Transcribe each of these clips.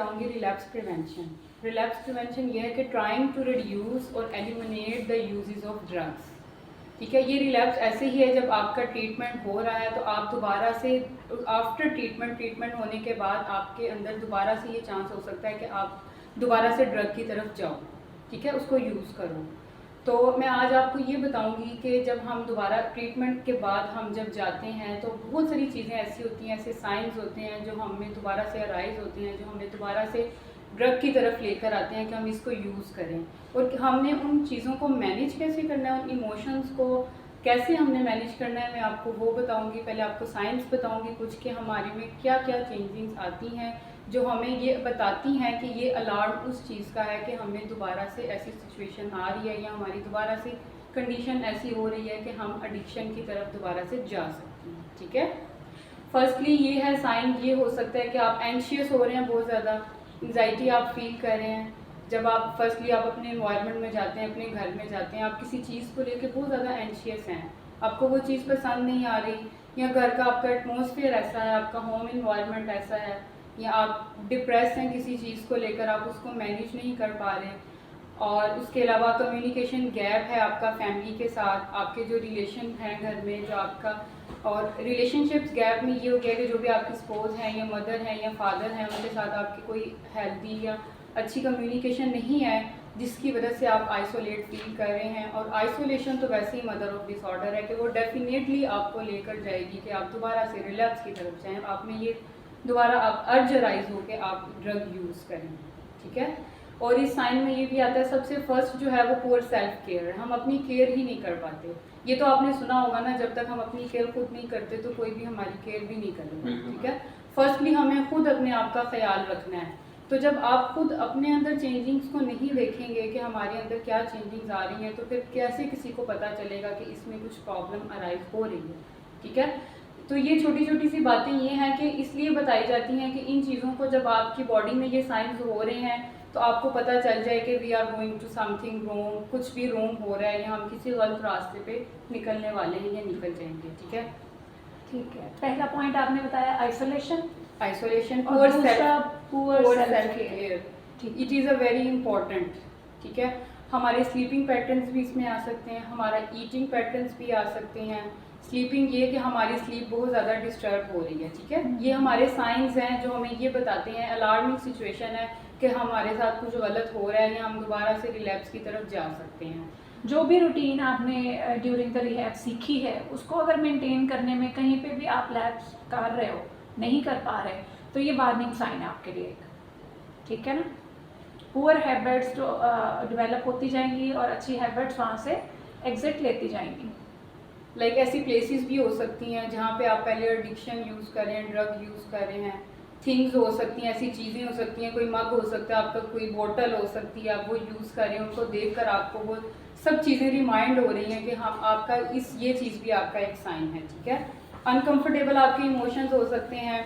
बताऊंगी relapse prevention. Relapse prevention ये है कि ट्राइंग टू रिड्यूस और eliminate the uses of drugs. ठीक है, ये रिलैप्स ऐसे ही है जब आपका ट्रीटमेंट हो रहा है तो आप दोबारा से आफ्टर ट्रीटमेंट होने के बाद आपके अंदर दोबारा से ये चांस हो सकता है कि आप दोबारा से ड्रग की तरफ जाओ। ठीक है, उसको यूज़ करो। तो मैं आज आपको ये बताऊंगी कि जब हम दोबारा ट्रीटमेंट के बाद हम जब जाते हैं तो बहुत सारी चीज़ें ऐसी होती हैं, ऐसे साइंस होते हैं जो हमें दोबारा से अराइज होते हैं, जो हमें दोबारा से ड्रग की तरफ लेकर आते हैं कि हम इसको यूज़ करें। और हमने उन चीज़ों को मैनेज कैसे करना है, उन इमोशंस को कैसे हमने मैनेज करना है, मैं आपको वो बताऊंगी। पहले आपको साइंस बताऊंगी कुछ कि हमारे में क्या क्या चेंजिंग्स आती हैं जो हमें ये बताती हैं कि ये अलार्म उस चीज़ का है कि हमें दोबारा से ऐसी सिचुएशन आ रही है या हमारी दोबारा से कंडीशन ऐसी हो रही है कि हम एडिक्शन की तरफ दोबारा से जा सकते हैं। ठीक है, फर्स्टली ये है साइन, ये हो सकता है कि आप एंशियस हो रहे हैं, बहुत ज़्यादा एंजाइटी आप फील कर रहे हैं। जब आप फर्स्टली आप अपने इन्वायरमेंट में जाते हैं, अपने घर में जाते हैं, आप किसी चीज़ को लेकर बहुत ज़्यादा एंशियस हैं, आपको वो चीज़ पसंद नहीं आ रही, या घर का आपका एटमॉस्फेयर ऐसा है, आपका होम इन्वायरमेंट ऐसा है, या आप डिप्रेस हैं किसी चीज़ को लेकर, आप उसको मैनेज नहीं कर पा रहे। और उसके अलावा कम्युनिकेशन गैप है आपका फैमिली के साथ, आपके जो रिलेशन हैं घर में जो आपका, और रिलेशनशिप्स गैप में ये हो गया कि जो भी आपकी स्पोज हैं या मदर हैं या फादर हैं उनके साथ आपकी कोई हेल्दी या अच्छी कम्युनिकेशन नहीं है, जिसकी वजह से आप आइसोलेट फील कर रहे हैं। और आइसोलेशन तो वैसे ही मदर ऑफ डिसऑर्डर है कि वो डेफिनेटली आपको लेकर जाएगी कि आप दोबारा से रिलैप्स की तरफ जाएँ, आप में ये दोबारा आप अर्ज राइज हो के आप ड्रग यूज़ करें। ठीक है, और इस साइन में ये भी आता है सबसे फर्स्ट जो है वो पुअर सेल्फ केयर, हम अपनी केयर ही नहीं कर पाते। ये तो आपने सुना होगा ना, जब तक हम अपनी केयर खुद नहीं करते तो कोई भी हमारी केयर भी नहीं करेगा। ठीक है, फर्स्टली हमें खुद अपने आप का ख्याल रखना है। तो जब आप खुद अपने अंदर चेंजिंग्स को नहीं देखेंगे कि हमारे अंदर क्या चेंजिंग्स आ रही हैं, तो फिर कैसे किसी को पता चलेगा कि इसमें कुछ प्रॉब्लम अराइज हो रही है। ठीक है, तो ये छोटी छोटी सी बातें ये हैं कि इसलिए बताई जाती हैं कि इन चीज़ों को जब आपकी बॉडी में ये साइंस हो रहे हैं तो आपको पता चल जाए कि we are going to something wrong, कुछ भी रोंग हो रहा है या हम किसी गलत रास्ते पे निकलने वाले हैं या निकल जाएंगे। ठीक है, ठीक है, पहला पॉइंट आपने बताया isolation, poor self care, it is a very important. ठीक है, हमारे स्लीपिंग पैटर्न्स भी इसमें आ सकते हैं, हमारा ईटिंग पैटर्न्स भी आ सकते हैं। स्लीपिंग ये कि हमारी स्लीप बहुत ज़्यादा डिस्टर्ब हो रही है। ठीक है, ये हमारे साइंस हैं जो हमें ये बताते हैं, अलार्मिंग सिचुएशन है कि हमारे साथ कुछ गलत हो रहा है या हम दोबारा से रिलैप्स की तरफ जा सकते हैं। जो भी रूटीन आपने ड्यूरिंग द रिहैब सीखी है उसको अगर मेंटेन करने में कहीं पे भी आप लैप्स कर रहे हो, नहीं कर पा रहे, तो ये वार्निंग साइन है आपके लिए। ठीक है ना, पुअर हैबिट्स जो डेवलप होती जाएंगी और अच्छी हैबिट्स वहाँ से एग्जिट लेती जाएंगी। लाइक ऐसी प्लेसेस भी हो सकती हैं जहाँ पे आप पहले एडिक्शन यूज़ कर रहे हैं, ड्रग यूज़ कर रहे हैं, थिंग्स हो सकती हैं, ऐसी चीज़ें हो सकती हैं, कोई मग हो सकता है आपका, कोई बोतल हो सकती है, आप वो यूज़ कर रहे हैं, उनको देखकर आपको वो सब चीज़ें रिमाइंड हो रही हैं कि हाँ आपका ये चीज़ भी आपका एक साइन है। ठीक है, अनकंफर्टेबल आपके इमोशंस हो सकते हैं,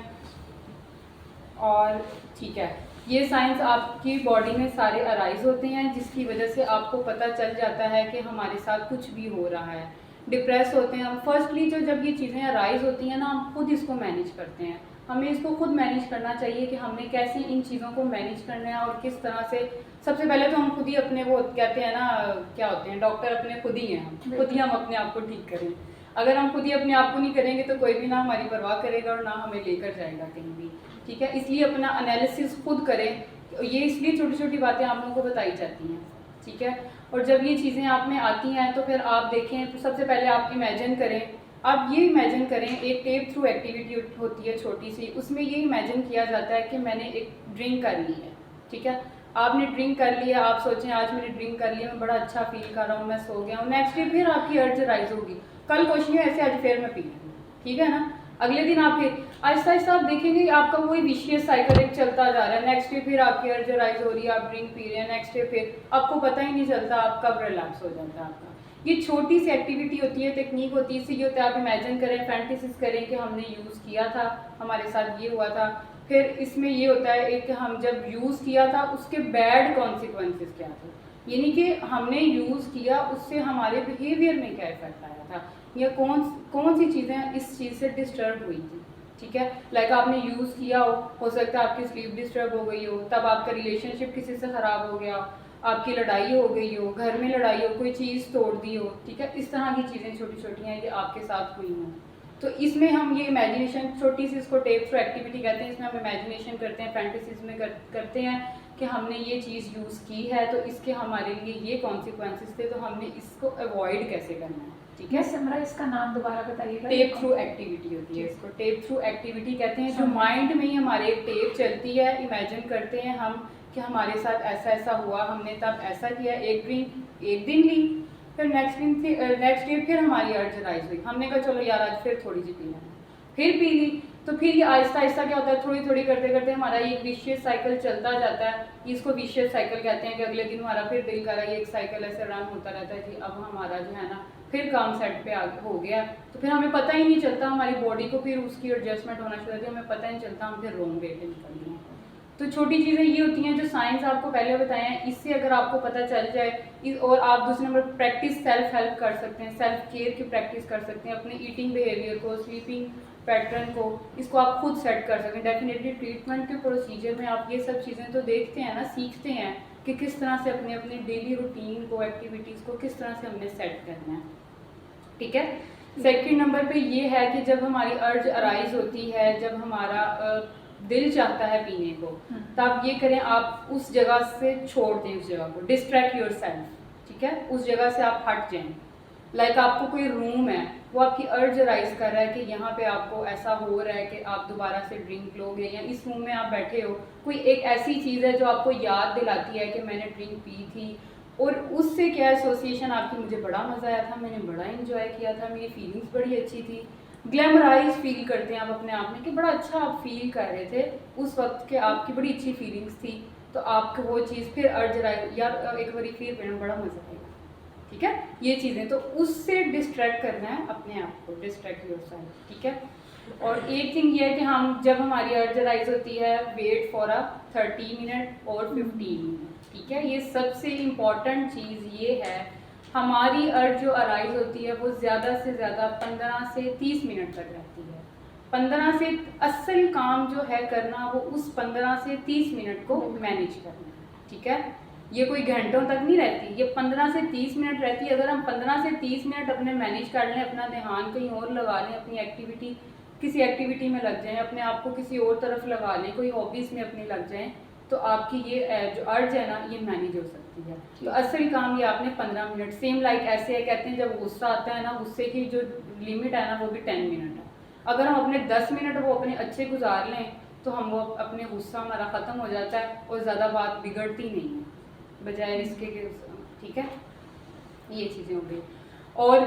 और ठीक है ये साइंस आपकी बॉडी में सारे अराइज होते हैं जिसकी वजह से आपको पता चल जाता है कि हमारे साथ कुछ भी हो रहा है। डिप्रेस होते हैं हम, फर्स्टली जो जब ये चीज़ें अराइज होती हैं ना, हम खुद इसको मैनेज करते हैं, हमें इसको खुद मैनेज करना चाहिए कि हमने कैसे इन चीज़ों को मैनेज करना है और किस तरह से। सबसे पहले तो हम खुद ही अपने, वो कहते हैं ना क्या होते हैं डॉक्टर, अपने खुद ही हैं, हम खुद ही हम अपने आप को ठीक करें। अगर हम खुद ही अपने आप को नहीं करेंगे तो कोई भी ना हमारी परवाह करेगा और ना हमें लेकर जाएगा कहीं भी। ठीक है, इसलिए अपना एनालिसिस खुद करें, ये इसलिए छोटी छोटी बातें आप लोगों को बताई जाती हैं। ठीक है, और जब ये चीज़ें आप में आती हैं तो फिर आप देखें, तो सबसे पहले आप इमेजिन करें, आप ये इमेजिन करें, एक टेप थ्रू एक्टिविटी होती है छोटी सी, उसमें ये इमेजिन किया जाता है कि मैंने एक ड्रिंक कर ली है। ठीक है, आपने ड्रिंक कर लिया, आप सोचें आज मैंने ड्रिंक कर लिया, मैं बड़ा अच्छा फील कर रहा हूँ, मैं सो गया हूँ, नेक्स्ट डे फिर आपकी अर्ज राइज होगी, कल कुछ नहीं ऐसे आज फिर मैं पी लूँगी। ठीक है ना, अगले दिन आप फिर आहिस्ता आहिस्ता आप देखेंगे आपका वही विशियस साइकिल एक चलता जा रहा है, नेक्स्ट डे फिर आपकी अर्ज राइज हो रही है, आप ड्रिंक पी रहे हैं, नेक्स्ट डे फिर आपको पता ही नहीं चलता आप कब रिलैप्स हो जाता है आपका। ये छोटी सी एक्टिविटी होती है, टेक्निक होती है, इससे ये होता है आप इमेजिन करें, फैंटेसिस करें कि हमने यूज़ किया था, हमारे साथ ये हुआ था, फिर इसमें ये होता है एक हम जब यूज़ किया था उसके बैड कॉन्सिक्वेंसेस क्या थे, यानी कि हमने यूज़ किया उससे हमारे बिहेवियर में क्या इफेक्ट आया था, या कौन सी चीज़ें इस चीज़ से डिस्टर्ब हुई थी। ठीक है। लाइक आपने यूज़ किया हो सकता है आपकी स्लीप डिस्टर्ब हो गई हो, तब आपका रिलेशनशिप किसी से ख़राब हो गया, आपकी लड़ाई हो गई हो, घर में लड़ाई हो, कोई चीज़ तोड़ दी हो, ठीक है। इस तरह की चीज़ें छोटी छोटी हैं कि आपके साथ हुई हों, तो इसमें हम ये इमेजिनेशन छोटी सी, इसको टेप थ्रू एक्टिविटी कहते हैं, इसमें हम इमेजिनेशन करते हैं, फैंटेसीज में करते हैं कि हमने ये चीज़ यूज़ की है तो इसके हमारे लिए ये कॉन्सिक्वेंसेस थे, तो हमने इसको अवॉइड कैसे करना है, ठीक है। सिमरा इसका नाम दोबारा बताइएगा। टेप थ्रू एक्टिविटी होती है, इसको टेप थ्रू एक्टिविटी कहते हैं। जो माइंड में ही हमारे एक टेप चलती है, इमेजिन करते हैं हम कि हमारे साथ ऐसा ऐसा हुआ, हमने तब ऐसा किया, एक ड्रिंक एक दिन ली, फिर नेक्स्ट डे फिर हमारी अर्ज राइज हुई, हमने कहा चलो यार आज फिर थोड़ी सी पी लें, फिर पी ली, तो फिर ये आहिस्ता आहिस्ता क्या होता है, थोड़ी थोड़ी करते करते हमारा ये विशियस साइकिल चलता जाता है। इसको विशियस साइकिल कहते हैं कि अगले दिन हमारा फिर दिल कर रहा है, ये एक साइकिल ऐसे रन होता रहता है कि अब हमारा जो है ना फिर काम सेट पे आगे हो गया, तो फिर हमें पता ही नहीं चलता, हमारी बॉडी को फिर उसकी एडजस्टमेंट होना शुरू होती है, हमें पता ही नहीं चलता, हम फिर रॉन्ग वे पे निकल गए। तो छोटी चीज़ें ये होती हैं जो साइंस आपको पहले बताए हैं, इससे अगर आपको पता चल जाए और आप दूसरे नंबर प्रैक्टिस सेल्फ हेल्प कर सकते हैं, सेल्फ केयर की प्रैक्टिस कर सकते हैं, अपने ईटिंग बिहेवियर को, स्लीपिंग पैटर्न को, इसको आप खुद सेट कर सकते हैं। डेफिनेटली ट्रीटमेंट के प्रोसीजर में आप ये सब चीज़ें तो देखते हैं ना, सीखते हैं कि किस तरह से अपने अपने डेली रूटीन को, एक्टिविटीज़ को किस तरह से हमने सेट करना है, ठीक है। सेकंड नंबर पे ये है कि जब हमारी अर्ज अराइज होती है, जब हमारा दिल चाहता है पीने को, तब ये करें आप उस जगह से छोड़ दें, उस जगह को डिस्ट्रैक्ट योर सेल्फ, ठीक है, उस जगह से आप हट जाएं। लाइक आपको कोई रूम है, वो आपकी अर्ज राइज कर रहा है कि यहाँ पे आपको ऐसा हो रहा है कि आप दोबारा से ड्रिंक लोगे, या इस रूम में आप बैठे हो, कोई एक ऐसी चीज़ है जो आपको याद दिलाती है कि मैंने ड्रिंक पी थी, और उससे क्या एसोसिएशन आपकी, मुझे बड़ा मज़ा आया था, मैंने बड़ा इंजॉय किया था, मेरी फीलिंग्स बड़ी अच्छी थी, ग्लैमराइज फील करते हैं आप अपने आप में कि बड़ा अच्छा आप फील कर रहे थे उस वक्त के, आपकी बड़ी अच्छी फीलिंग्स थी, तो आपको वो चीज़ फिर अर्ज राइज यार एक बारी फिर पीना बड़ा मज़ा आएगा, ठीक है। ये चीज़ें तो उससे डिस्ट्रैक्ट करना है अपने आप को, डिस्ट्रैक्ट योरसेल्फ, ठीक है। और एक थिंग ये है कि हम जब हमारी अर्ज राइज होती है, वेट फॉर 30 मिनट और 15 मिनट, ठीक है। ये सबसे इम्पॉर्टेंट चीज़ ये है, हमारी अर्ज जो अराइज होती है वो ज़्यादा से ज़्यादा 15 से 30 मिनट तक रहती है। 15 से असल काम जो है करना, वो उस 15 से 30 मिनट को मैनेज करना है, ठीक है। ये कोई घंटों तक नहीं रहती, ये 15 से 30 मिनट रहती है। अगर हम 15 से 30 मिनट अपने मैनेज कर लें, अपना ध्यान कहीं और लगा लें, अपनी एक्टिविटी किसी एक्टिविटी में लग जाएं, अपने आप को किसी और तरफ लगा लें, कोई हॉबीज़ में अपनी लग जाएं, तो आपकी ये जो अर्ज है ना, ये मैनेज हो सकती है। तो असल काम ये आपने 15 मिनट, सेम लाइक ऐसे है, कहते हैं जब गुस्सा आता है ना, गुस्से की जो लिमिट है ना वो भी 10 मिनट है। अगर हम अपने 10 मिनट वो अपने अच्छे गुजार लें, तो हम वो अपने गुस्सा हमारा ख़त्म हो जाता है और ज़्यादा बात बिगड़ती नहीं है, बजाय इसके, ठीक है। ये चीज़ें हो गई। और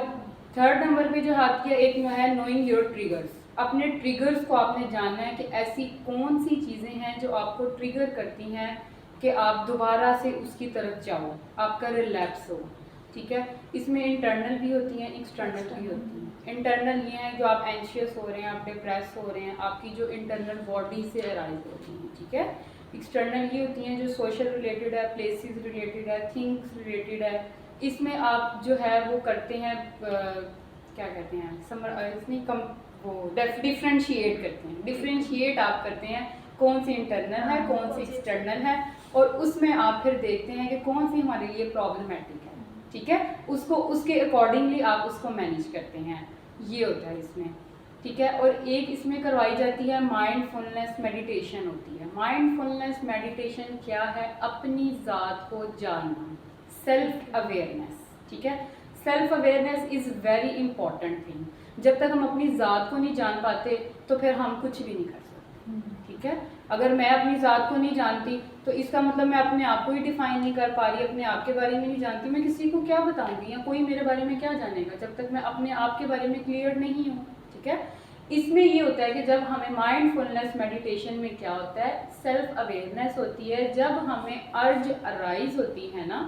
थर्ड नंबर पे जो हाथ किया, एक है नोइंग योर ट्रिगर्स। अपने ट्रिगर्स को आपने जानना है कि ऐसी कौन सी चीज़ें हैं जो आपको ट्रिगर करती हैं कि आप दोबारा से उसकी तरफ जाओ, आपका रिलैप्स हो, ठीक है। इसमें इंटरनल भी होती हैं, एक्सटर्नल भी होती हैं। इंटरनल ये है जो आप एंशियस हो रहे हैं, आप डिप्रेस हो रहे हैं, आपकी जो इंटरनल बॉडी से अराइज होती हैं, ठीक है। एक्सटर्नल ये होती हैं जो सोशल रिलेटेड है, प्लेसेस रिलेटेड है, थिंग्स रिलेटेड है। इसमें आप जो है वो करते हैं, क्या कहते हैं, इसमें वो डिफ्रेंशिएट करते हैं, डिफ्रेंशिएट आप करते हैं कौन सी इंटरनल है, कौन सी एक्सटर्नल है, और उसमें आप फिर देखते हैं कि कौन सी हमारे लिए प्रॉब्लमेटिक है, ठीक है। उसको उसके अकॉर्डिंगली आप उसको मैनेज करते हैं, ये होता है इसमें, ठीक है। और एक इसमें करवाई जाती है माइंडफुलनेस मेडिटेशन होती है। माइंडफुलनेस मेडिटेशन क्या है, अपनी ज़ात को जानना, सेल्फ अवेयरनेस, ठीक है। Self awareness is very important thing. जब तक हम अपनी ज़ात को नहीं जान पाते तो फिर हम कुछ भी नहीं कर सकते, ठीक है। अगर मैं अपनी ज़ात को नहीं जानती तो इसका मतलब मैं अपने आप को ही डिफाइन नहीं कर पा रही, अपने आप के बारे में नहीं जानती, मैं किसी को क्या बताऊंगी, या कोई मेरे बारे में क्या जानेगा जब तक मैं अपने आप के बारे में क्लियर नहीं हूँ, ठीक है। इसमें ये होता है कि जब हमें माइंडफुलनेस मेडिटेशन में क्या होता है, सेल्फ अवेयरनेस होती है। जब हमें अर्ज अराइज होती है ना,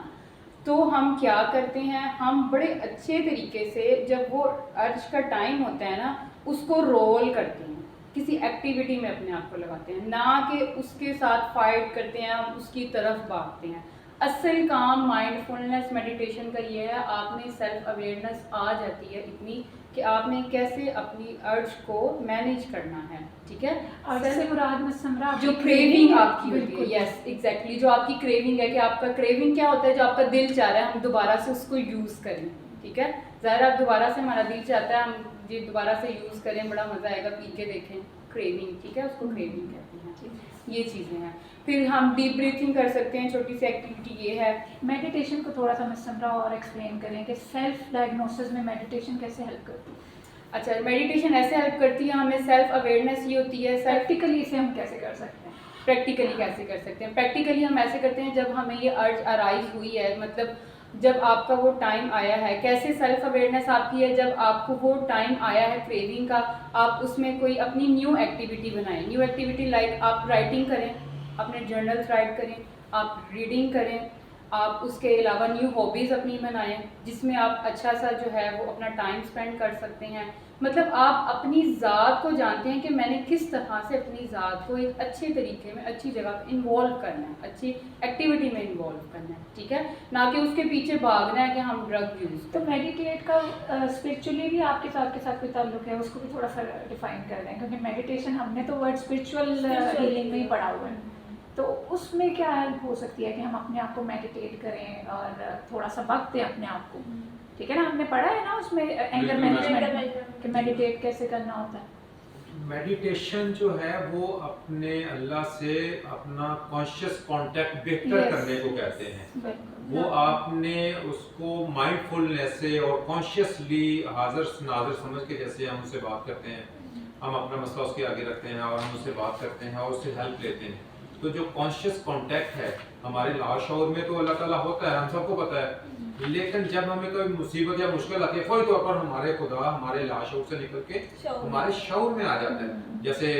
तो हम क्या करते हैं, हम बड़े अच्छे तरीके से जब वो अर्ज का टाइम होता है ना, उसको रोल करते हैं, किसी एक्टिविटी में अपने आप को लगाते हैं, ना कि उसके साथ फाइट करते हैं, हम उसकी तरफ भागते हैं। असल काम माइंडफुलनेस मेडिटेशन का ये है, आप में सेल्फ अवेयरनेस आ जाती है इतनी कि आपने कैसे अपनी अर्ज को मैनेज करना है, ठीक है। और इससे मुराद में समरा जो क्रेविंग आपकी होती है, यस एग्जैक्टली, जो आपकी क्रेविंग है कि आपका क्रेविंग क्या होता है, जो आपका दिल चाह रहा है हम दोबारा से उसको यूज़ करें, ठीक है। ज़ाहिर आप दोबारा से, हमारा दिल चाहता है हम जी दोबारा से यूज़ करें, बड़ा मज़ा आएगा, पी के देखें, क्रेविंग, ठीक है, उसको क्रेविंग कहते हैं। ये चीज़ें हैं। फिर हम डीप ब्रीथिंग कर सकते हैं, छोटी सी एक्टिविटी ये है। मेडिटेशन को थोड़ा सा मिस समरा और एक्सप्लेन करें कि सेल्फ डायग्नोसिस में मेडिटेशन कैसे हेल्प करती है। अच्छा, मेडिटेशन ऐसे हेल्प करती है, हमें सेल्फ अवेयरनेस ये होती है। प्रैक्टिकली इसे हम कैसे कर सकते हैं? प्रैक्टिकली कैसे कर सकते हैं? प्रैक्टिकली हम ऐसे करते हैं जब हमें ये अर्ज अराइज हुई है, मतलब जब आपका वो टाइम आया है। कैसे सेल्फ अवेयरनेस आपकी है? जब आपको वो टाइम आया है क्रेविंग का, आप उसमें कोई अपनी न्यू एक्टिविटी बनाएं। न्यू एक्टिविटी लाइक आप राइटिंग करें, अपने जर्नल्स राइट करें, आप रीडिंग करें, आप उसके अलावा न्यू हॉबीज़ अपनी बनाएं जिसमें आप अच्छा सा जो है वो अपना टाइम स्पेंड कर सकते हैं। मतलब आप अपनी ज़ात को जानते हैं कि मैंने किस तरह से अपनी ज़ात को एक अच्छे तरीके में, अच्छी जगह पे इन्वॉल्व करना है, अच्छी एक्टिविटी में इन्वॉल्व करना है, ठीक है, ना कि उसके पीछे भागना है कि हम ड्रग यूज़। तो मेडिटेट का स्पिरिचुअली भी आपके साथ कोई ताल्लुक है, उसको भी थोड़ा सा डिफाइन कर दें, क्योंकि मेडिटेशन हमने तो वर्ड स्पिरिचुअल हीलिंग में ही पढ़ा हुआ है, तो उसमें क्या हेल्प हो सकती है कि हम अपने आप को मेडिटेट करें और थोड़ा सा वक्त दें अपने आप को, ठीक है ना? हमने पढ़ा है ना उसमें एंगर मैनेजमेंट कि मेडिटेट कैसे करना होता है। मेडिटेशन जो है वो अपने अल्लाह से अपना कॉन्शियस कांटेक्ट बेहतर करने को कहते हैं। वो आपने उसको माइंडफुलनेस से और कॉन्शियसली हाजिर नाजिर समझ के, जैसे हम उससे बात करते हैं, हम अपना मसला उसके आगे रखते हैं और हम उससे बात करते हैं और उससे हेल्प लेते हैं। तो जो कॉन्शियस कांटेक्ट है हमारे लाशऊर में तो अल्लाह ताला होता है, हम सबको पता है, लेकिन जब हमें कोई मुसीबत या मुश्किल आती है फौरी तौर पर हमारे खुदा हमारे लाशऊर से निकल के हमारे शऊर में आ जाता है। जैसे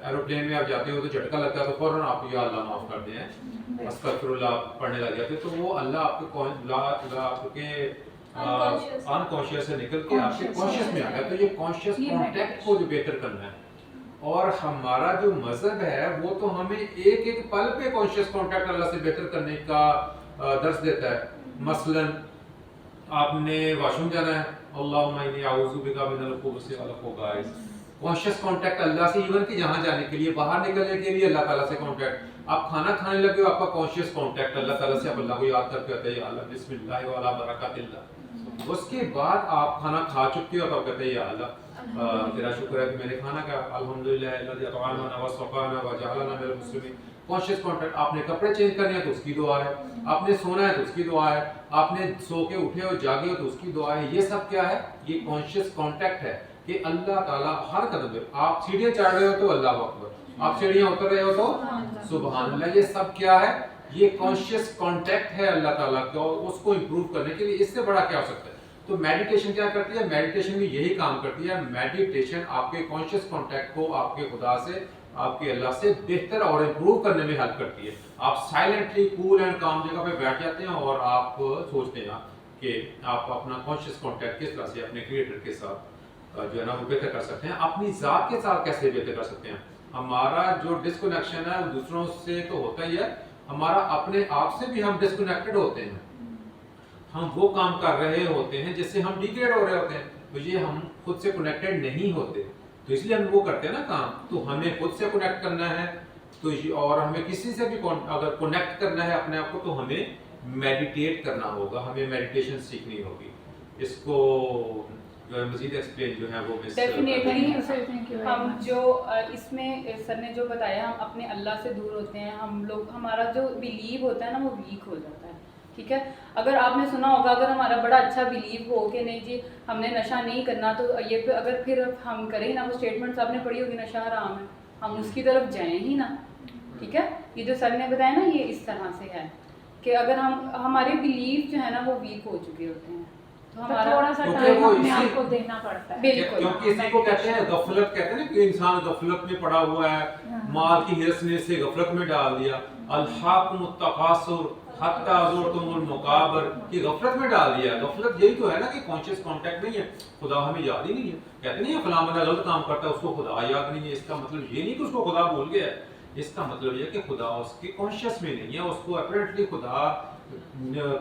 एरोप्लेन में आप जाते हो तो झटका लगता है तो फौरन आप या अल्लाह माफ कर दें, अस्तगफिरुल्लाह पढ़ने लग जाते हैं, तो वो अल्लाह आपके अनकॉन्शियस से निकल के आपके कॉन्शियस में आ गया। तो ये कॉन्शियस कांटेक्ट को जो बेहतर करना है, और हमारा जो मजहब है वो तो हमें एक एक पल पे कॉन्शियस कांटेक्ट अल्लाह से बेहतर करने का दर्स देता है। मसलन आपने वॉशरूम जाना है, अल्लाहुम्मा इन्नी अऊज़ु बिका मिनल खुबुसि वल खुबाइस, कॉन्शियस कांटेक्ट अल्लाह से, इवन कि जहाँ जाने के लिए, बाहर निकलने के लिए अल्लाह ताला से कांटेक्ट। आप खाना खाने लगे हो, आपका कॉन्शियस कांटेक्ट अल्लाह ताला से, आप अल्लाह को याद करके कहते हैं या अल्लाह बिस्मिल्लाह व अला बरकातिल्लाह। उसके बाद आप खाना खा चुके हो तो आप कहते हैं या अल्लाह तेरा शुक्र है कि मैंने खाना खाया, अल्हम्दुलिल्लाह अल्लज़ी अत'अमना व सक़ाना व जअलना मिनल मुस्लिमीन। Conscious contact. आपने कपड़े चेंज करने हैं तो उसकी दुआ है, आपने सोना है तो उसकी दुआ है, आपने सो के उठे हो जागे हो तो उसकी दुआ है। ये सब क्या है? ये कॉन्शियस कांटेक्ट है कि अल्लाह ताला हर कदम पे, आप सीढ़ियां चढ़ रहे हो तो अल्लाहु अकबर, आप सीढ़ियां उतर रहे हो तो सुभान अल्लाह। ये सब क्या है? ये कॉन्शियस कांटेक्ट है अल्लाह ताला का, और उसको इंप्रूव करने के लिए इससे बड़ा क्या हो सकता है? तो मेडिटेशन क्या करती है? मेडिटेशन भी यही काम करती है। मेडिटेशन आपके कॉन्शियस कांटेक्ट को आपके खुदा से, आपके अल्लाह से बेहतर और इम्प्रूव करने में हेल्प करती है। आप साइलेंटली कूल एंड काम जगह पे बैठ जाते हैं और आप सोचते हैं कि आप अपना कॉन्शियस कांटेक्ट किस तरह से अपने क्रिएटर के साथ जो है ना वो बेहतर कर सकते हैं, अपनी ज़ात के साथ कैसे बेहतर कर सकते हैं। हमारा जो डिस्कनेक्शन है वो दूसरों से तो होता ही है, हमारा अपने आप से भी हम डिस्कनेक्टेड होते हैं। हम वो काम कर रहे होते हैं जिससे हम डिग्रेड हो रहे होते हैं, तो ये हम खुद से कनेक्टेड नहीं होते, तो इसलिए हम वो करते हैं ना काम। तो हमें खुद से कनेक्ट करना है, तो और हमें किसी से भी अगर कनेक्ट करना है अपने आप को, तो हमें मेडिटेट करना होगा, हमें मेडिटेशन सीखनी होगी। इसको मजीद एक्सप्लेन जो है वो डेफिनेटली हम जो इसमें सर ने जो बताया, हम अपने अल्लाह से दूर होते हैं, हम लोग, हमारा जो बिलीव होता है ना वो वीक हो जाता है, ठीक है। अगर आपने सुना होगा, अगर हमारा बड़ा अच्छा बिलीव हो कि नहीं जी हमने नशा नहीं करना, तो ये अगर फिर हम करें ना, वो स्टेटमेंट्स आपने पढ़ी होगी नशा हराम है, हम उसकी तरफ जाएं ही ना, ठीक है। ये जो सर ने बताया ना, ये इस तरह से है कि अगर हम, हमारे बिलीव जो है ना वो वीक हो चुके होते हैं, तो हमारा थोड़ा सा टाइम अपने आप को देना पड़ता है। बिल्कुल, क्योंकि इसी को कहते हैं गफलत, कहते हैं ना कि इंसान गफलत में पड़ा हुआ है, माल की हिरस ने से गफलत में डाल दिया, अल्हाकुमुत तकासुर हत्ता ज़ुरतुमुल मकाबर, की गफलत में डाल दिया। गफलत यही तो है ना कि कॉन्शियस कांटेक्ट नहीं है, खुदा हमें याद ही नहीं है। कहते नहीं है फलां बंदा गलत काम करता है उसको खुदा याद नहीं है, इसका मतलब ये नहीं कि उसको खुदा भूल गया है, इसका मतलब ये है कि खुदा उसकी कॉन्शियस में नहीं है, उसको अपरेंटली खुदा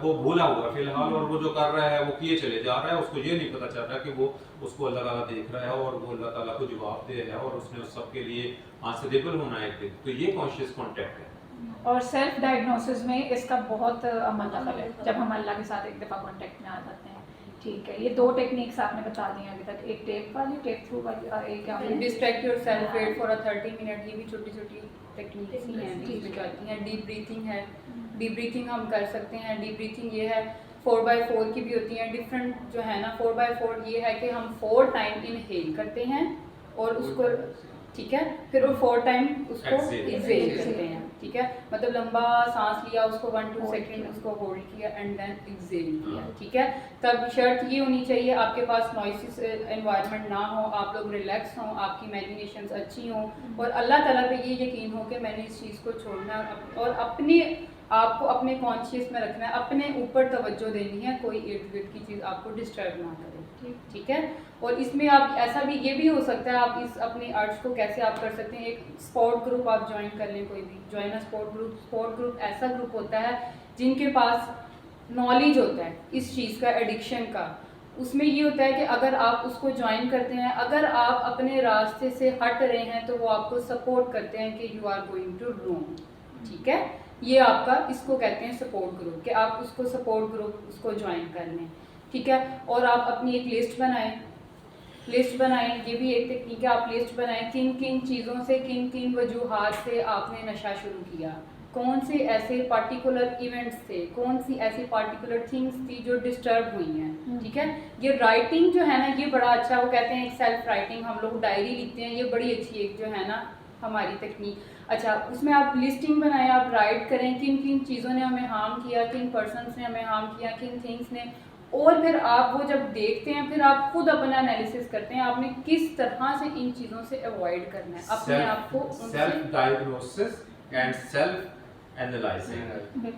को भूला हुआ फिलहाल, और वो जो कर रहा है वो किए चले जा रहा है, उसको ये नहीं पता चल रहा कि वो उसको अल्लाह ताला देख रहा है और वो अल्लाह ताला को जवाब दे रहा है और उसने उस सब के लिए आंसरेबल होना है एक दिन। तो ये कॉन्शियस कॉन्टैक्ट है। और सेल्फ डायग्नोसिस में इसका बहुत अमल दखल है जब हम अल्लाह के साथ एक दफ़ा कांटेक्ट में आ जाते हैं। ठीक है, ये 2 टेक्निक्स आपने बता दी हैं अभी तक, एक टेप वाली, टेप थ्रू वाली, और एक आपने distract yourself, wait for 30 minute, ये भी छोटी छोटी टेक्निक्स ही हैं जिसमें जाती हैं। डीप ब्रीथिंग है, डीप ब्रीथिंग हम कर सकते हैं। डीप ब्रीथिंग ये है 4x4 की भी होती है, डिफरेंट जो है ना। 4x4 ये है कि हम 4 टाइम इनहेल करते हैं और उसको, ठीक है, फिर वो 4 टाइम उसको एक्सहेल करते हैं, ठीक है, मतलब लंबा सांस लिया, उसको 1-2 सेकंड उसको होल्ड किया एंड देन एक्सहेल किया, ठीक है। तब शर्त ये होनी चाहिए आपके पास नॉइस एनवायरनमेंट ना हो, आप लोग रिलैक्स हों, आपकी इमेजिनेशंस अच्छी हों और अल्लाह ताला पे ये यकीन हो कि मैंने इस चीज़ को छोड़ना है और अपने आपको अपने कॉन्शियस में रखना है, अपने ऊपर तवज्जो देनी है, कोई इर्द गिर्द की चीज़ आपको डिस्टर्ब ना करे, ठीक है। और इसमें आप ऐसा भी, ये भी हो सकता है, आप इस अपनी आर्ट्स को कैसे आप कर सकते हैं, एक स्पोर्ट ग्रुप आप ज्वाइन कर लें, कोई भी join a sport group. Sport group ऐसा ग्रुप होता है जिनके पास नॉलेज होता है इस चीज़ का, एडिक्शन का। उसमें ये होता है कि अगर आप उसको ज्वाइन करते हैं, अगर आप अपने रास्ते से हट रहे हैं तो वो आपको सपोर्ट करते हैं कि यू आर गोइंग टू रोंग, ठीक है। ये आपका, इसको कहते हैं सपोर्ट ग्रुप, कि आप उसको सपोर्ट ग्रुप उसको ज्वाइन कर लें, ठीक है। और आप अपनी एक लिस्ट बनाएं, ये भी एक टेक्निक है। आप लिस्ट बनाएं किन किन चीज़ों से, किन किन वजूहात से आपने नशा शुरू किया, कौन से ऐसे पार्टिकुलर इवेंट्स थे, कौन सी ऐसी पार्टिकुलर थिंग्स थी जो डिस्टर्ब हुई हैं, ठीक है। ये राइटिंग जो है ना, ये बड़ा अच्छा, वो कहते हैं एक सेल्फ राइटिंग, हम लोग डायरी लिखते हैं, ये बड़ी अच्छी एक जो है ना हमारी तकनीक। अच्छा, उसमें आप लिस्टिंग बनाएं, आप राइट करें किन किन चीज़ों ने हमें हार्म किया, किन पर्सन्स ने हमें हार्म किया, किन थिंग्स ने, और फिर आप वो जब देखते हैं फिर आप खुद अपना एनालिसिस करते हैं आपने किस तरह से इन चीज़ों से अवॉइड करना है अपने आप को। Self diagnosis and self analysing,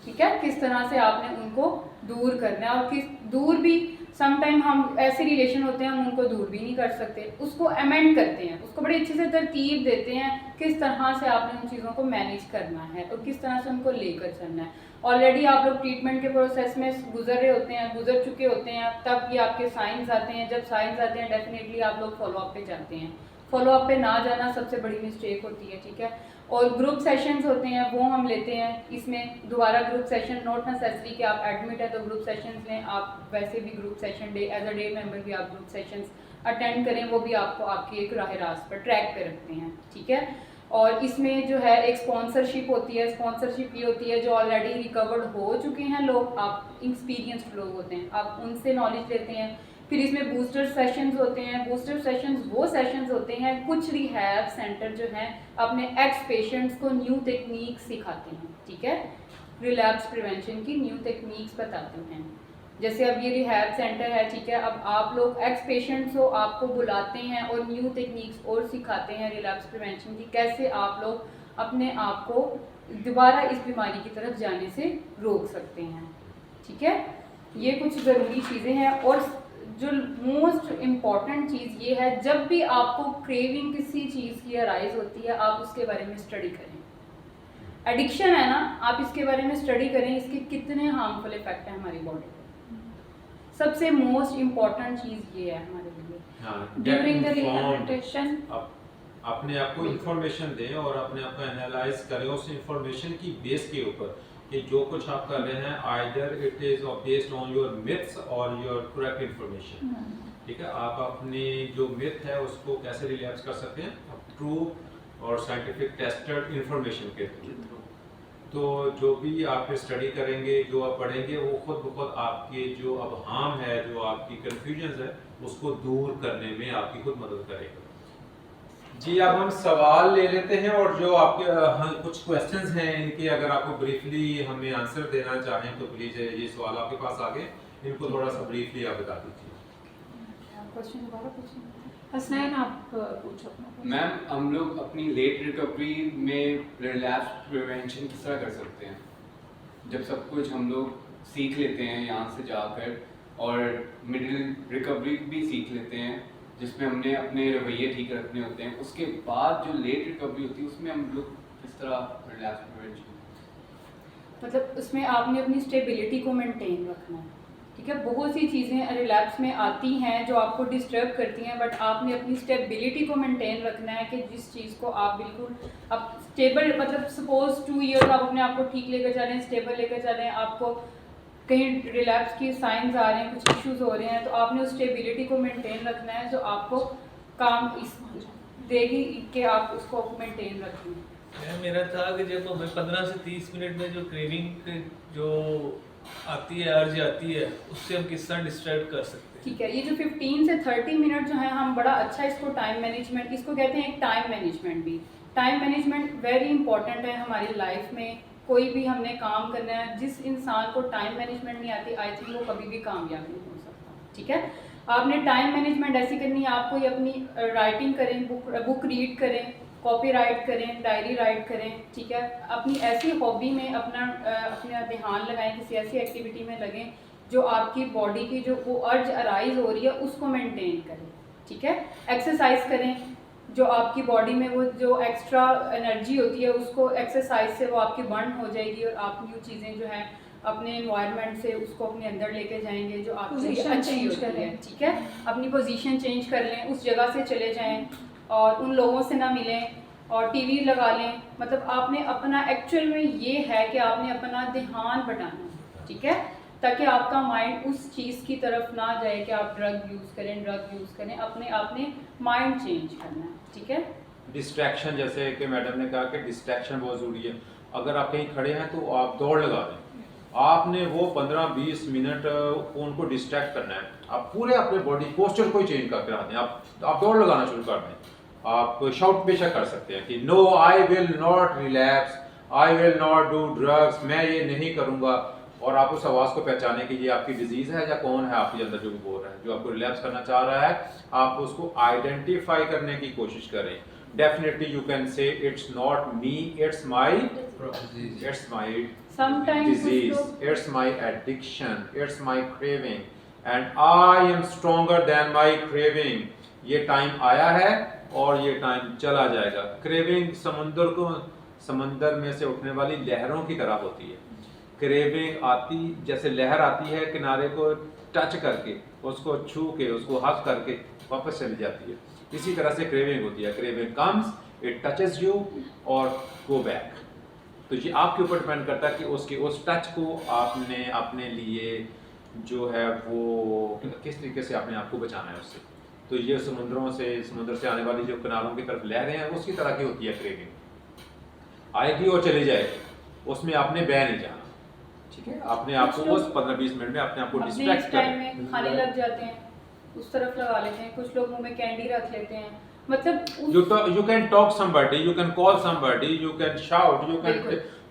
ठीक है, किस तरह से आपने उनको दूर करना है। और किस दूर भी समटाइम हम ऐसे रिलेशन होते हैं हम उनको दूर भी नहीं कर सकते, उसको अमेंड करते हैं, उसको बड़ी अच्छे से तरतीब देते हैं किस तरह से आपने उन चीज़ों को मैनेज करना है और किस तरह से उनको लेकर चलना है। ऑलरेडी आप लोग ट्रीटमेंट के प्रोसेस में गुजर रहे होते हैं, गुजर चुके होते हैं, तब ये आपके साइंस आते हैं। जब साइंस आते हैं डेफिनेटली आप लोग फॉलोअप पे जाते हैं। फॉलोअप पे ना जाना सबसे बड़ी मिस्टेक होती है, ठीक है। और ग्रुप सेशंस होते हैं वो हम लेते हैं, इसमें दोबारा ग्रुप सेशन नॉट नेसेसरी कि आप एडमिट है तो ग्रुप सेशंस लें, आप वैसे भी group session day as a day member भी आप ग्रुप सेशंस अटेंड करें, वो भी आपको आपकी एक राह रास्त पर ट्रैक पे रखते हैं, ठीक है। और इसमें जो है एक स्पॉन्सरशिप होती है। स्पॉन्सरशिप ये होती है जो ऑलरेडी रिकवर्ड हो चुके हैं लोग, आप एक्सपीरियंस्ड लोग होते हैं, आप उनसे नॉलेज लेते हैं। फिर इसमें बूस्टर सेशंस होते हैं। बूस्टर सेशंस वो सेशंस होते हैं, कुछ रिहैब सेंटर जो हैं अपने एक्स पेशेंट्स को न्यू टेक्निक सिखाते हैं, ठीक है, रिलैप्स प्रिवेंशन की न्यू टेक्निक्स बताते हैं। जैसे अब ये रिहैब सेंटर है, ठीक है, अब आप लोग एक्स पेशेंट्स हो, आपको बुलाते हैं और न्यू टेक्निक्स और सिखाते हैं रिलैप्स प्रिवेंशन की, कैसे आप लोग अपने आप को दोबारा इस बीमारी की तरफ जाने से रोक सकते हैं, ठीक है। ये कुछ ज़रूरी चीज़ें हैं। और जो मोस्ट इम्पॉर्टेंट चीज़ ये है, जब भी आपको क्रेविंग किसी चीज़ की अराइज होती है आप उसके बारे में स्टडी करें। एडिक्शन है ना, आप इसके बारे में स्टडी करें, इसके कितने हार्मफुल इफेक्ट हैं हमारी बॉडी पे। सबसे मोस्ट इम्पॉर्टेंट चीज़ ये है हमारे लिए। ड्यूरिंग द रिहैबिलिटेशन अपने आप को इंफॉर्मेशन दें और अपने आप को एनालाइज करें उस इंफॉर्मेशन की बेस के ऊपर कि जो कुछ आप कर रहे हैं either it is based on your myths और योर करेक्ट इंफॉर्मेशन, ठीक है। आप अपनी जो मिथ है उसको कैसे रिलैप्स कर सकते हैं ट्रू और साइंटिफिक टेस्टेड इंफॉर्मेशन के थ्रू। तो जो भी आप स्टडी करेंगे, जो आप पढ़ेंगे, वो खुद ब खुद आपके जो अब हार्म है, जो आपकी कन्फ्यूजन है, उसको दूर करने में आपकी खुद मदद करेगा। जी, अब हम सवाल ले लेते हैं और जो आपके कुछ क्वेश्चंस हैं इनके अगर आपको ब्रीफली हमें आंसर देना चाहें तो प्लीज़ ये सवाल आपके पास आ गए, इनको थोड़ा सा ब्रीफली आप बता दीजिए। क्वेश्चन दोबारा पूछिए। हसनैन आप पूछो। मैम, हम लोग अपनी लेट रिकवरी में रिलैप्स प्रिवेंशन किस तरह कर सकते हैं जब सब कुछ हम लोग सीख लेते हैं यहाँ से जाकर और मिडिल रिकवरी भी सीख लेते हैं, जिसमें हमने अपने रवैये ठीक रखने होते हैं, उसके बाद जो लेट रिकवरी होती है उसमें हम लोग किस तरह रिलैप्स प्रिवेंशन, मतलब उसमें आपने अपनी स्टेबिलिटी को मेंटेन रखना है, ठीक है। बहुत सी चीज़ें रिलैप्स में आती हैं जो आपको डिस्टर्ब करती हैं, बट आपने अपनी स्टेबिलिटी को मेंटेन रखना है कि जिस चीज़ को आप बिल्कुल अब स्टेबल, मतलब सपोज 2 ईयर्स आप अपने आप को ठीक लेकर चल रहे हैं, स्टेबल लेकर चल रहे हैं, आपको कहीं रिलैप्स की साइंस आ रहे हैं, कुछ इश्यूज हो रहे हैं, तो आपने उस स्टेबिलिटी को मेंटेन रखना है जो आपको काम इस देगी कि आप उसको मेंटेन रखें। मेरा था कि जब हमें 15 से 30 मिनट में जो क्रेविंग जो आती है, अर्ज आती है, उससे हम किस तरह डिस्ट्रैक्ट कर सकते हैं। ठीक है, ये जो 15 से 30 मिनट जो है, हम बड़ा अच्छा इसको टाइम मैनेजमेंट, इसको कहते हैं एक टाइम मैनेजमेंट भी। टाइम मैनेजमेंट वेरी इंपॉर्टेंट है हमारी लाइफ में। कोई भी हमने काम करना है, जिस इंसान को टाइम मैनेजमेंट नहीं आती, आई थिंक वो कभी भी कामयाब नहीं हो सकता, ठीक है। आपने टाइम मैनेजमेंट ऐसी करनी है, आप कोई अपनी राइटिंग करें, बुक रीड करें, कॉपी राइट करें, डायरी राइट करें, ठीक है। अपनी ऐसी हॉबी में अपना ध्यान लगाएं, किसी ऐसी एक्टिविटी में लगें जो आपकी बॉडी की जो वो अर्ज अराइज हो रही है उसको मेंटेन करें, ठीक है। एक्सरसाइज करें, जो आपकी बॉडी में वो जो एक्स्ट्रा एनर्जी होती है उसको एक्सरसाइज से वो आपकी बर्न हो जाएगी, और आप न्यू चीज़ें जो हैं अपने एनवायरनमेंट से उसको अपने अंदर लेके जाएंगे जो आपकी Position अच्छी change होती है, करें। ठीक है। अपनी पोजीशन चेंज कर लें, उस जगह से चले जाएं और उन लोगों से ना मिलें और टीवी लगा लें। मतलब आपने अपना एक्चुअल में ये है कि आपने अपना ध्यान बढ़ाना है, ठीक है, ताकि आपका माइंड उस चीज़ की तरफ ना जाए कि आप ड्रग यूज़ करें। अपने आपने माइंड चेंज करना है, ठीक है। डिस्ट्रैक्शन, जैसे कि मैडम ने कहा कि डिस्ट्रैक्शन बहुत ज़रूरी है। अगर आप कहीं खड़े हैं तो आप दौड़ लगा दें, आपने वो 15-20 मिनट फ़ोन को डिस्ट्रैक्ट करना है। आप पूरे अपने बॉडी पोस्चर को ही चेंज करके रख दें, आप दौड़ लगाना शुरू कर दें। आप शाउट बेशक कर सकते हैं कि no I will not relapse, I will not do drugs, मैं ये नहीं करूँगा। और आप उस आवाज़ को पहचानें कि ये आपकी डिजीज़ है या कौन है आपके अंदर जो बोल रहा है, जो आपको रिलैप्स करना चाह रहा है। आप उसको आइडेंटिफाई करने की कोशिश करें। Definitely you can say it's not me, it's my Sometimes disease, कुछ लोग it's my addiction, it's my craving and I am stronger than my craving। ये टाइम आया है और ये टाइम चला जाएगा। क्रेविंग समंदर में से उठने वाली लहरों की तरह होती है। क्रेविंग आती, जैसे लहर आती है, किनारे को टच करके, उसको छू के, उसको हग करके वापस चली जाती है। इसी तरह से क्रेविंग होती है। Craving comes, it touches you और गो बैक। तो ये आपके ऊपर डिपेंड करता है कि उसके उस टच को आपने अपने लिए जो है वो किस तरीके से अपने आप को बचाना है उससे। तो ये समुद्र से आने वाली जो किनारों की तरफ लहरें हैं उसकी तरह की होती है। क्रेविंग आएगी और चली जाएगी, उसमें आपने बह नहीं जाना, ठीक है। अपने आप को उस 15-20 मिनट में अपने आप को अपने डिस्ट्रैक्ट इस टाइम करें। में खाने लग जाते हैं, उस तरफ लगा लेते हैं। कुछ लोग मुंह में कैंडी रख लेते हैं, मतलब You can talk somebody, you can call somebody, you can shout,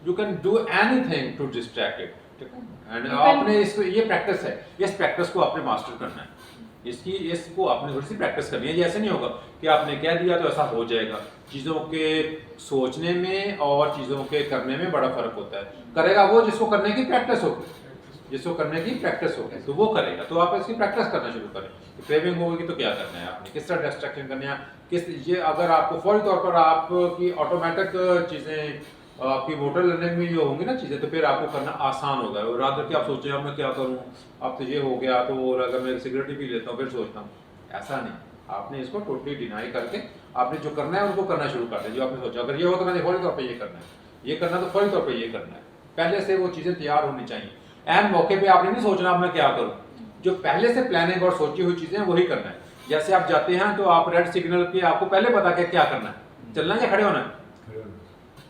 you can do anything to distract it, ठीक है। एंड आपने इसको, ये प्रैक्टिस है, इस प्रैक्टिस को आपने मास्टर करना है। इसको आपने थोड़ी सी प्रैक्टिस करनी है। ये ऐसे नहीं होगा कि आपने कह दिया तो ऐसा हो जाएगा। चीज़ों के सोचने में और चीज़ों के करने में बड़ा फर्क होता है। करेगा वो जिसको करने की प्रैक्टिस होगी, तो वो करेगा। तो आप इसकी प्रैक्टिस करना शुरू करें। क्रेविंग होगी तो क्या करना है आपने, किस तरह डिस्ट्रैक्शन करनी है, ये अगर आपको फौरी तौर पर आपकी ऑटोमेटिक चीज़ें आपकी मोटर लर्निंग में जो होंगी ना चीज़ें, तो फिर आपको करना आसान होगा। और रात करके आप सोचें अब मैं क्या करूँ, अब तो ये हो गया, तो अगर मैं सिगरेट ही पी लेता हूँ फिर सोचता हूँ, ऐसा नहीं। आपने इसको टोटली डिनाई करके आपने जो करना है उनको करना शुरू कर दें। जो आपने सोचा अगर ये हो तो मैंने फौरी तौर पर ये करना है, ये करना तो फौरी तौर पर ये करना है। पहले से वो चीज़ें तैयार होनी चाहिए। एन मौके पे आपने नहीं सोचना अब मैं क्या करूं, जो पहले से प्लानिंग और सोची हुई चीजें वही करना है। जैसे आप जाते हैं तो आप रेड सिग्नल पे आपको पहले पता है क्या करना है, चलना है या खड़े होना है।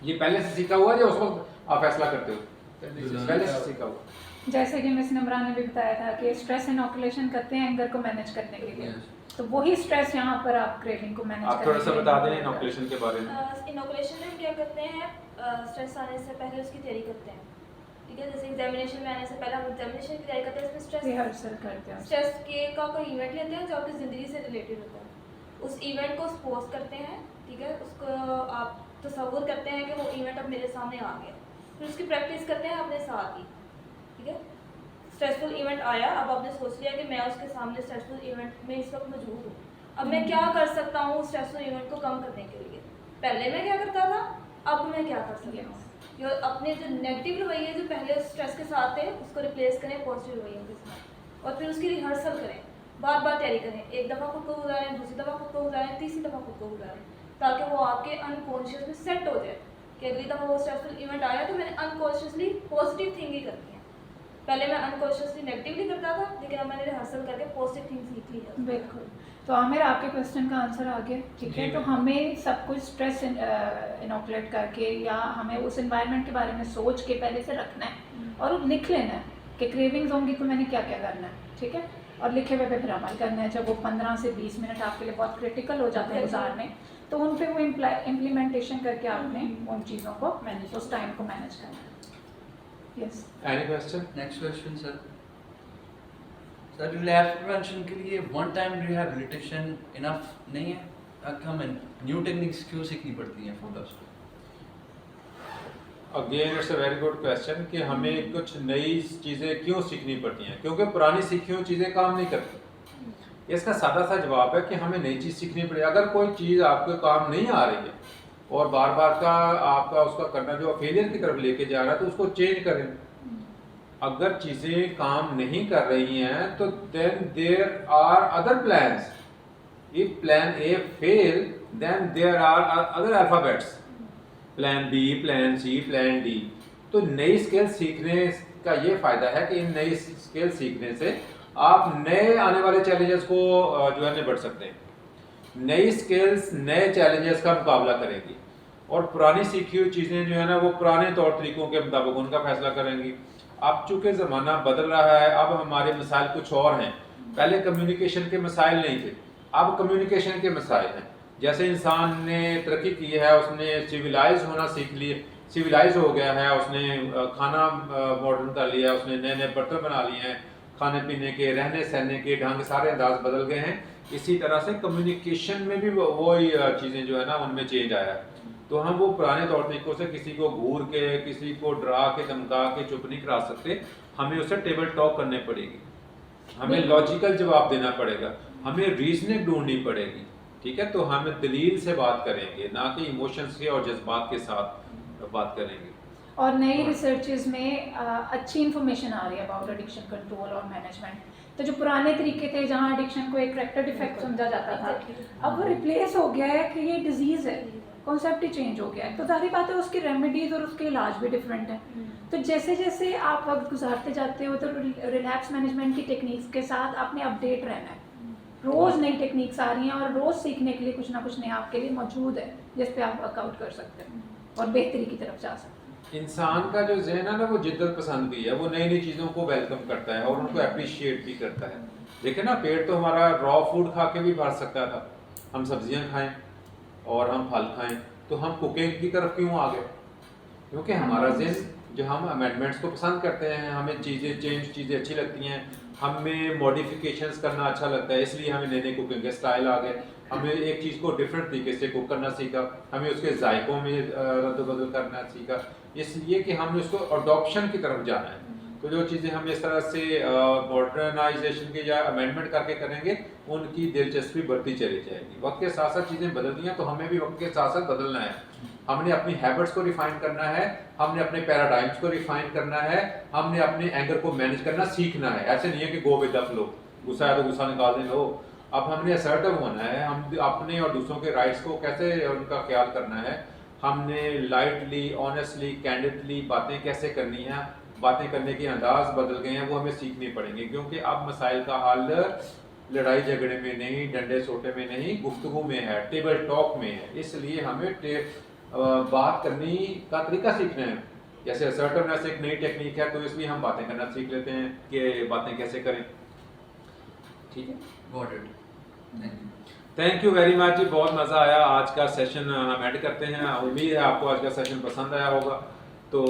ये पहले से सीखा हुआ है या उस वक्त आप फैसला करते हो? पहले से सीखा हुआ। जैसे कि मिस नम्रा ने भी बताया था कि स्ट्रेस इनोकुलेशन करते हैं एंगर को मैनेज करने के लिए, तो वही स्ट्रेस यहाँ पर आप क्रेविंग को मैनेज आप थोड़ा सा बता दें इनोकुलेशन के बारे में। इनोकुलेशन में हम क्या करते हैं, स्ट्रेस आने से पहले उसकी तैयारी करते हैं, ठीक है। जैसे एग्जामिनेशन में आने से पहले हम एग्जामिनेशन की तैयारी करते हैं, इसमें रिहर्सल करते हैं। स्ट्रेस के का कोई इवेंट लेते हैं जो आपकी ज़िंदगी से रिलेटेड होता है। उस इवेंट को सपोज करते हैं, ठीक है। उसको आप तसव्वुर करते हैं कि वो इवेंट अब मेरे सामने आ गया, फिर उसकी प्रैक्टिस करते हैं अपने साथ ही, ठीक है। स्ट्रेसफुल इवेंट आया, अब आपने सोच लिया कि मैं उसके सामने स्ट्रेसफुल इवेंट में इस वक्त मौजूद हूँ, अब मैं क्या कर सकता हूँ स्ट्रेसफुल इवेंट को कम करने के लिए। पहले मैं क्या करता था, अब मैं क्या कर सकता हूँ। जो अपने जो नेगेटिव रवैये जो पहले स्ट्रेस के साथ थे उसको रिप्लेस करें पॉजिटिव रवैयों के साथ, और फिर उसकी रिहर्सल करें, बार बार तैयारी करें। एक दफ़ा खुद को गुजारें, दूसरी दफ़ा खुद को गुजारें, तीसरी दफ़ा खुद को गुजारें, ताकि वो आपके अनकॉन्शियस में सेट हो जाए कि अगली दफ़ा वो स्ट्रेसफुल इवेंट आया तो मैंने अनकॉन्शियसली पॉजिटिव थिंक ही करती है। पहले मैं अनकॉन्शियसली नेगेटिवली करता था, लेकिन अब मैंने रिहर्सल करके पॉजिटिव थिंक सीख ली है। बिल्कुल। तो आमिर, आपके क्वेश्चन का आंसर आ गया, ठीक है। जी, तो हमें सब कुछ स्ट्रेस इनोकुलेट करके या हमें उस एनवायरनमेंट के बारे में सोच के पहले से रखना है और लिख लेना है कि क्रेविंग्स होंगी तो मैंने क्या क्या करना है, ठीक है। और लिखे हुए पे फिर अमल करना है। जब वो 15 से 20 मिनट आपके लिए बहुत क्रिटिकल हो जाते हैं गुजारने, तो उन पे वो इम्प्लीमेंटेशन करके आपने उन चीज़ों को Manage उस टाइम को मैनेज करना है। Yes, any question? Next question sir. Sir relapse prevention के लिए वन टाइम रिहैबिलिटेशन इनफ नहीं है, हमें न्यू टेक्निक्स क्यों सीखनी पड़ती हैं for us? Again it's a very good question कि हमें कुछ नई चीज़ें क्यों सीखनी पड़ती हैं, क्योंकि पुरानी सीखी हुई चीज़ें काम नहीं करती। इसका सादा सा जवाब है कि हमें नई चीज़ सीखनी पड़ेगी। अगर कोई चीज़ आपके काम नहीं आ रही है और बार बार का आपका उसका करना जो फेलियर की तरफ लेके जा रहा है, तो उसको चेंज करें। अगर चीज़ें काम नहीं कर रही हैं तो then there are other plans. If plan A fail then there are other alphabets, plan B, plan C, plan D. तो नई स्किल सीखने का ये फ़ायदा है कि इन नई स्किल सीखने से आप नए आने वाले चैलेंजेस को जो है निपट सकते हैं। नई स्किल्स नए चैलेंजेस का मुकाबला करेंगी और पुरानी सीखी हुई चीज़ें जो है ना वो पुराने तौर तरीकों के मुताबिक उनका फैसला करेंगी। अब चूँकि ज़माना बदल रहा है, अब हमारे मसाइल कुछ और हैं। पहले कम्युनिकेशन के मसाइल नहीं थे, अब कम्युनिकेशन के मसाइल हैं। जैसे इंसान ने तरक्की की है, उसने सिविलाइज होना सीख लिए, सिविलाइज हो गया है, उसने खाना मॉडर्न कर लिया, उसने नए नए बर्तन बना लिए हैं, खाने पीने के, रहने सहने के ढंग सारे अंदाज बदल गए हैं। इसी तरह से कम्युनिकेशन में भी वही चीज़ें जो है ना उनमें चेंज आया है। तो हम वो पुराने तौर तरीकों से किसी को घूर के, किसी को डरा के, धमका के चुप नहीं करा सकते। हमें उससे टेबल टॉक करनी पड़ेगी, हमें लॉजिकल जवाब देना पड़ेगा, हमें रीजनिंग ढूंढनी पड़ेगी, ठीक है। तो हम दलील से बात करेंगे, ना कि इमोशंस के और जज्बात के साथ बात करेंगे। और नई रिसर्चेस में अच्छी इन्फॉर्मेशन आ रही है अबाउट एडिक्शन कंट्रोल और मैनेजमेंट। तो जो पुराने तरीके थे जहाँ एडिक्शन को एक करेक्टर डिफेक्ट समझा जाता था, अब वो रिप्लेस हो गया है कि ये डिजीज़ है, कॉन्सेप्ट ही चेंज हो गया है। तो सारी बातें उसकी रेमेडीज़ और उसके इलाज भी डिफरेंट हैं। तो जैसे जैसे आप वक्त गुजारते जाते हो तो रिलैप्स मैनेजमेंट की टेक्निक्स के साथ आपने अपडेट रहना है। रोज़ नई टेक्निक्स आ रही हैं और रोज़ सीखने के लिए कुछ ना कुछ नया आपके लिए मौजूद है जिस पे आप वर्कआउट कर सकते हैं और बेहतरी की तरफ जा सकते हैं। इंसान का जो जहन है ना वो जिद्दत पसंद भी है, वो नई नई चीज़ों को वेलकम करता है और उनको अप्रिशिएट भी करता है। देखिए ना, पेट तो हमारा रॉ फूड खा के भी भर सकता था, हम सब्जियां खाएं और हम फल खाएं, तो हम कुकिंग की तरफ क्यों आ गए? क्योंकि हमारा जहन जो हम अमेंडमेंट्स को पसंद करते हैं, हमें चीज़ें अच्छी लगती हैं, हमें मॉडिफिकेशंस करना अच्छा लगता है, इसलिए हमें नए नए कुकिंग के स्टाइल आ गए। हमें एक चीज़ को डिफरेंट तरीके से कुक करना सीखा, हमें उसके जायकों में रद्द-बदल करना सीखा, इसलिए कि हमने उसको अडॉप्शन की तरफ जाना है। तो जो चीज़ें हम इस तरह से मॉडर्नाइजेशन के या अमेंडमेंट करके करेंगे, उनकी दिलचस्पी बढ़ती चली जाएगी। वक्त के साथ साथ चीज़ें बदलती हैं, तो हमें भी वक्त के साथ साथ बदलना है। हमने अपनी हैबिट्स को रिफाइन करना है, हमने अपने पैराडाइम्स को रिफाइन करना है, हमने अपने एंगर को मैनेज करना सीखना है। ऐसे नहीं है कि गो विद द फ्लो, गुस्सा है तो गुस्सा निकाल दें लो। अब हमने असर्टिव होना है, हम अपने और दूसरों के राइट्स को कैसे उनका ख्याल करना है, हमने लाइटली, ऑनेस्टली, कैंडिडली बातें कैसे करनी है, बातें करने के अंदाज बदल गए हैं, वो हमें सीखने पड़ेंगे। क्योंकि अब मसाइल का हल लड़ाई झगड़े में नहीं, डंडे सोटे में नहीं, गुफ्तगू में है, टेबल टॉक में है। इसलिए हमें बात करनी का तरीका सीखना है। जैसे असर्टिवनेस एक नई टेक्निक है, तो इसलिए हम बातें करना सीख लेते हैं कि बातें कैसे करें। ठीक है, got it, thank you. Thank you very much जी, बहुत मज़ा आया। आज का सेशन हम ऐड करते हैं, उम्मीद है आपको आज का सेशन पसंद आया होगा। तो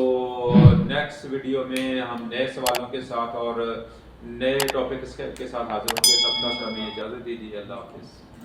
नेक्स्ट वीडियो में हम नए सवालों के साथ और नए टॉपिक्स के साथ हाजिर होंगे। तब तक हमें इजाज़त दीजिए, अल्लाह हाफिज़।